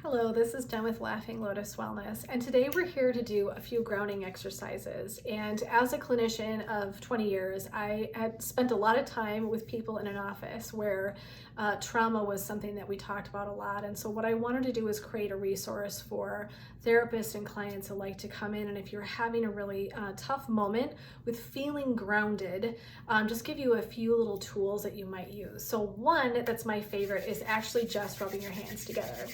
Hello, this is Jen with Laughing Lotus Wellness, and today we're here to do a few grounding exercises. And as a clinician of 20 years, I had spent a lot of time with people in an office where trauma was something that we talked about a lot. And so what I wanted to do is create a resource for therapists and clients alike to come in, and if you're having a really tough moment with feeling grounded, just give you a few little tools that you might use. So one that's my favorite is actually just rubbing your hands together.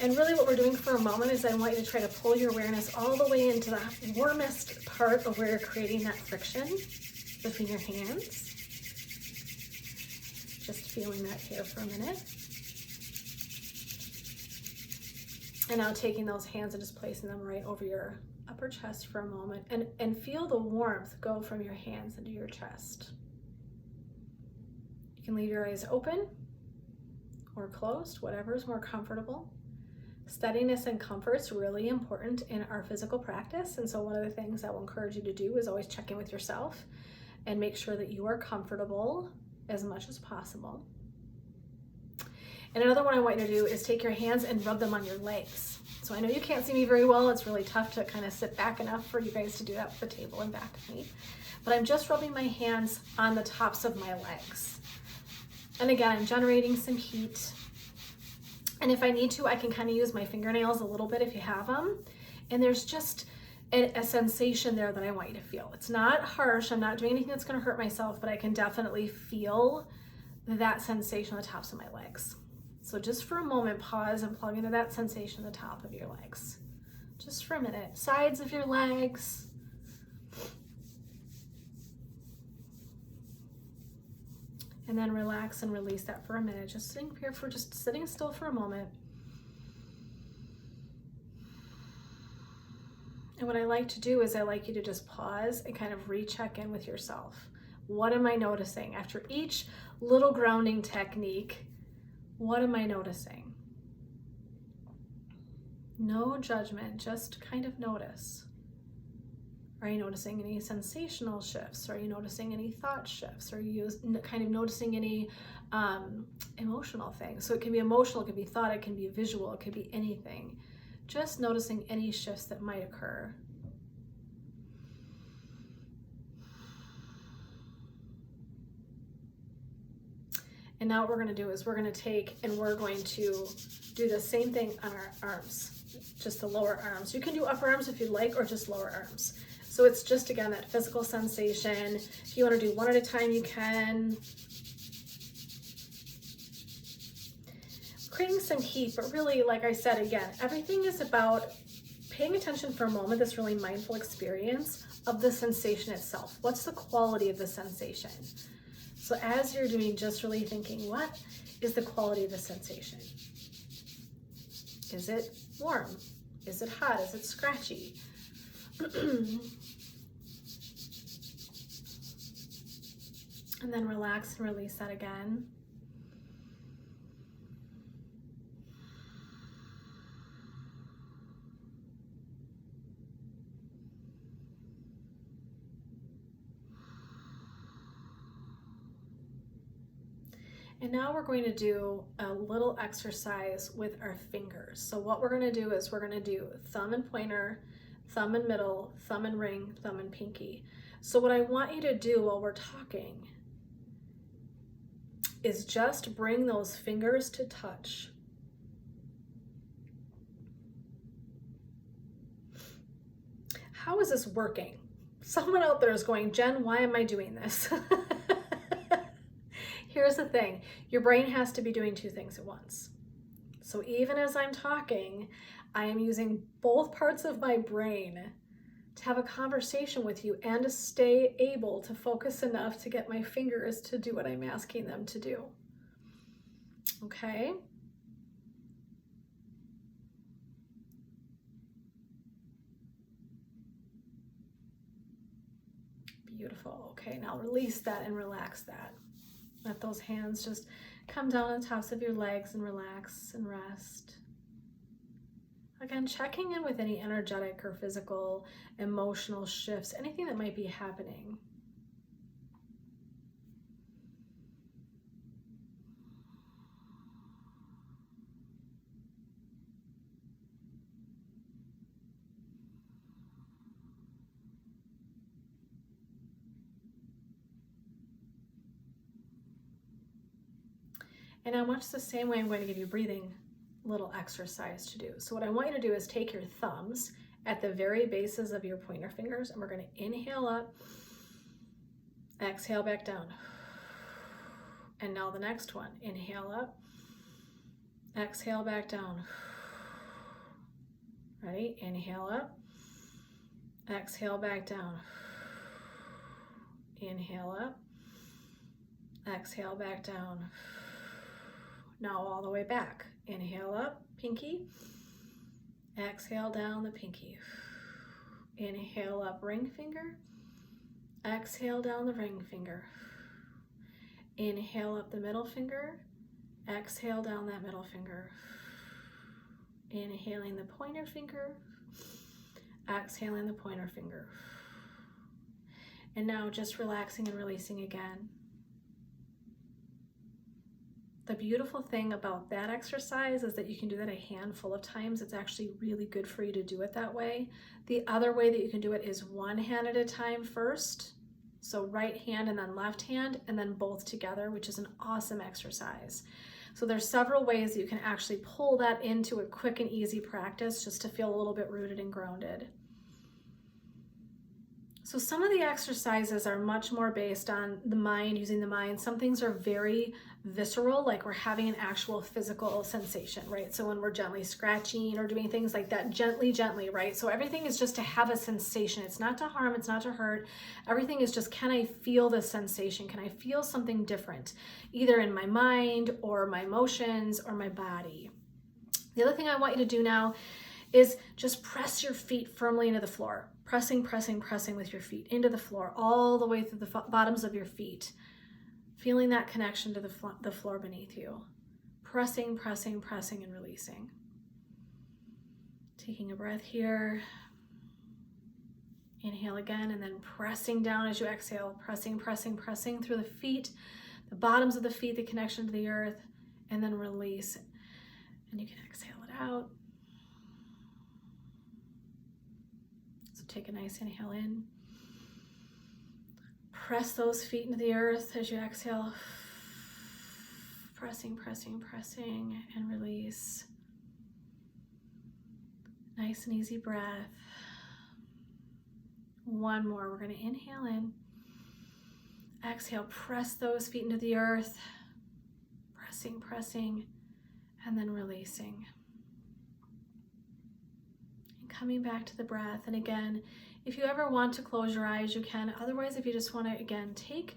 And really what we're doing for a moment is I want you to try to pull your awareness all the way into the warmest part of where you're creating that friction between your hands. Just feeling that here for a minute. And now taking those hands and just placing them right over your upper chest for a moment, and feel the warmth go from your hands into your chest. You can leave your eyes open or closed, whatever is more comfortable. Steadiness and comfort is really important in our physical practice, and so one of the things I will encourage you to do is always check in with yourself and make sure that you are comfortable as much as possible. And another one I want you to do is take your hands and rub them on your legs. So I know you can't see me very well. It's really tough to kind of sit back enough for you guys to do that with the table in back of me. But I'm just rubbing my hands on the tops of my legs. And again, I'm generating some heat. And if I need to, I can kind of use my fingernails a little bit if you have them. And there's just a sensation there that I want you to feel. It's not harsh. I'm not doing anything that's going to hurt myself, but I can definitely feel that sensation on the tops of my legs. So just for a moment, pause and plug into that sensation at the top of your legs. Just for a minute. Sides of your legs. And then relax and release that for a minute. Just sitting here for just sitting still for a moment. And what I like to do is I like you to just pause and kind of recheck in with yourself. What am I noticing? After each little grounding technique, what am I noticing? No judgment, just kind of notice. Are you noticing any sensational shifts? Are you noticing any thought shifts? Are you kind of noticing any emotional things? So it can be emotional, it can be thought, it can be visual, it could be anything. Just noticing any shifts that might occur. And now what we're going to do is we're going to take and we're going to do the same thing on our arms, just the lower arms. You can do upper arms if you'd like, or just lower arms. So it's just, again, that physical sensation. If you want to do one at a time, you can. Creating some heat, but really, like I said, again, everything is about paying attention for a moment, this really mindful experience of the sensation itself. What's the quality of the sensation? So as you're doing, just really thinking, what is the quality of the sensation? Is it warm? Is it hot? Is it scratchy? And then relax and release that again. And now we're going to do a little exercise with our fingers. So what we're going to do is we're going to do thumb and pointer, thumb and middle, thumb and ring, thumb and pinky. So what I want you to do while we're talking is just bring those fingers to touch. How is this working? Someone out there is going, Jen, why am I doing this? Here's the thing, your brain has to be doing two things at once. So even as I'm talking, I am using both parts of my brain to have a conversation with you and to stay able to focus enough to get my fingers to do what I'm asking them to do. Okay? Beautiful. Okay, now release that and relax that. Let those hands just come down on the tops of your legs and relax and rest. Again, checking in with any energetic or physical, emotional shifts, anything that might be happening. And now much the same way, I'm going to give you breathing little exercise to do. So what I want you to do is take your thumbs at the very bases of your pointer fingers, and we're going to inhale up, exhale back down. And now the next one, inhale up, exhale back down. Ready? Inhale up, exhale back down. Inhale up, exhale back down. Now all the way back. Inhale up, pinky. Exhale down the pinky. Inhale up, ring finger. Exhale down the ring finger. Inhale up the middle finger. Exhale down that middle finger. Inhaling the pointer finger. Exhaling the pointer finger. And now just relaxing and releasing again. The beautiful thing about that exercise is that you can do that a handful of times. It's actually really good for you to do it that way. The other way that you can do it is one hand at a time first. So right hand and then left hand, and then both together, which is an awesome exercise. So there's several ways that you can actually pull that into a quick and easy practice just to feel a little bit rooted and grounded. So some of the exercises are much more based on the mind, using the mind. Some things are very visceral, like we're having an actual physical sensation, right? So when we're gently scratching or doing things like that, gently, right? So everything is just to have a sensation. It's not to harm, it's not to hurt. Everything is just, can I feel the sensation? Can I feel something different, either in my mind or my emotions or my body? The other thing I want you to do now is just press your feet firmly into the floor. Pressing with your feet into the floor, all the way through the bottoms of your feet. Feeling that connection to the floor beneath you. Pressing and releasing. Taking a breath here. Inhale again, and then pressing down as you exhale. Pressing through the feet, the bottoms of the feet, the connection to the earth, and then release. And you can exhale it out. Take a nice inhale in. Press those feet into the earth as you exhale. Pressing, and release. Nice and easy breath. One more. We're going to inhale in. Exhale, press those feet into the earth. Pressing, and then releasing. Coming back to the breath. And again, if you ever want to close your eyes, you can. Otherwise, if you just want to, again, take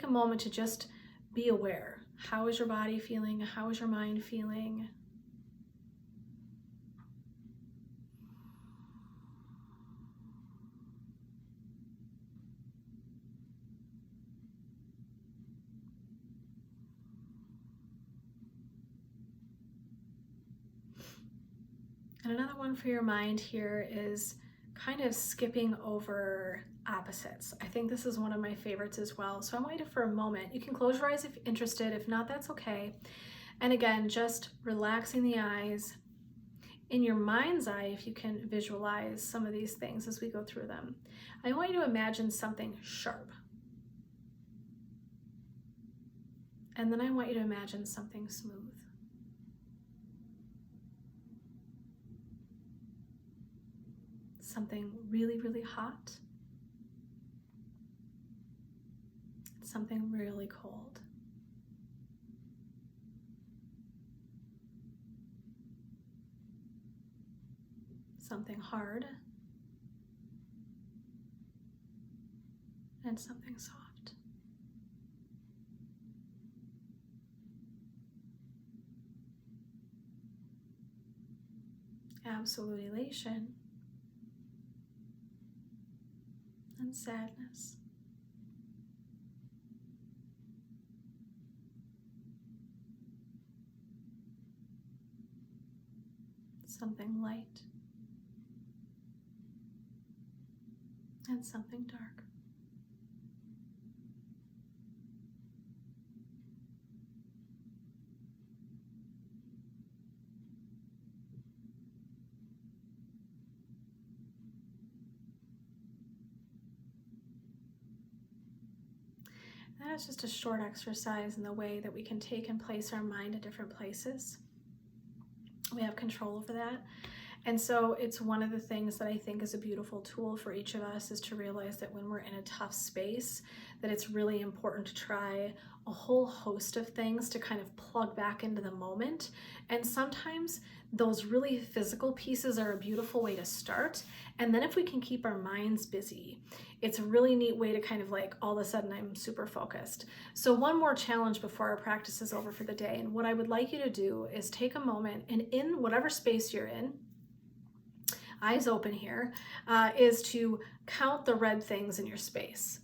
a moment to just be aware. How is your body feeling? How is your mind feeling? And another one for your mind here is kind of skipping over opposites. I think this is one of my favorites as well. So I want you to, for a moment, you can close your eyes if you're interested. If not, that's okay. And again, just relaxing the eyes. In your mind's eye, if you can visualize some of these things as we go through them. I want you to imagine something sharp. And then I want you to imagine something smooth. Something really hot. Something really cold. Something hard. And something soft. Absolute elation. And sadness. Something light. And something dark. And is just a short exercise in the way that we can take and place our mind in different places. We have control over that. And so it's one of the things that I think is a beautiful tool for each of us, is to realize that when we're in a tough space, that it's really important to try a whole host of things to kind of plug back into the moment. And sometimes those really physical pieces are a beautiful way to start. And then if we can keep our minds busy, it's a really neat way to kind of like, all of a sudden I'm super focused. So one more challenge before our practice is over for the day. And what I would like you to do is take a moment, and in whatever space you're in, eyes open here, is to count the red things in your space.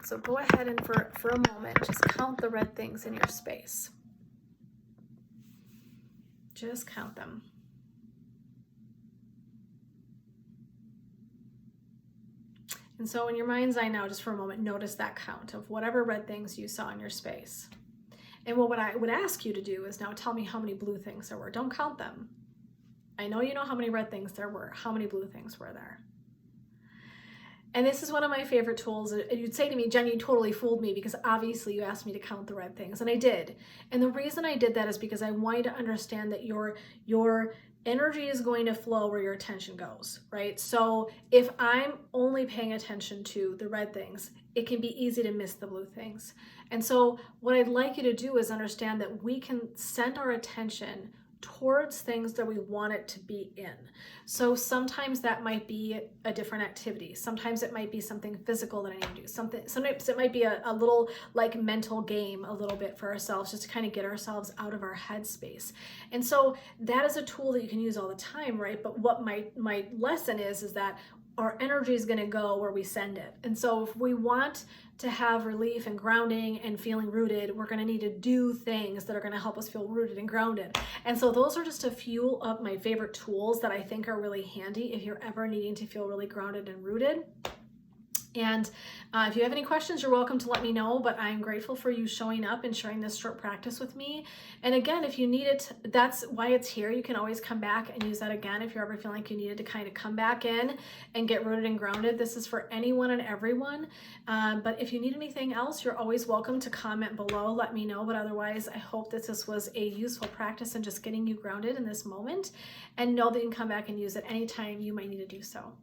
So go ahead and for a moment, just count the red things in your space. Just count them. And so in your mind's eye now, just for a moment, notice that count of whatever red things you saw in your space. And what I would ask you to do is now tell me how many blue things there were. Don't count them. I know you know how many red things there were. How many blue things were there? And this is one of my favorite tools. You'd say to me, Jen, you totally fooled me, because obviously you asked me to count the red things, and I did. And the reason I did that is because I want you to understand that your energy is going to flow where your attention goes, right? So if I'm only paying attention to the red things, it can be easy to miss the blue things. And so what I'd like you to do is understand that we can send our attention towards things that we want it to be in. So sometimes that might be a different activity. Sometimes it might be something physical that I need to do. Sometimes it might be a little like mental game a little bit for ourselves, just to kind of get ourselves out of our head space. And so that is a tool that you can use all the time, right? But what my lesson is that our energy is going to go where we send it. And so if we want to have relief and grounding and feeling rooted, we're going to need to do things that are going to help us feel rooted and grounded. And so those are just a few of my favorite tools that I think are really handy if you're ever needing to feel really grounded and rooted. And if you have any questions, you're welcome to let me know, but I'm grateful for you showing up and sharing this short practice with me. And again, if you need it, that's why it's here. You can always come back and use that again if you're ever feeling like you needed to kind of come back in and get rooted and grounded. This is for anyone and everyone. But if you need anything else, you're always welcome to comment below. Let me know. But otherwise, I hope that this was a useful practice in just getting you grounded in this moment, and know that you can come back and use it anytime you might need to do so.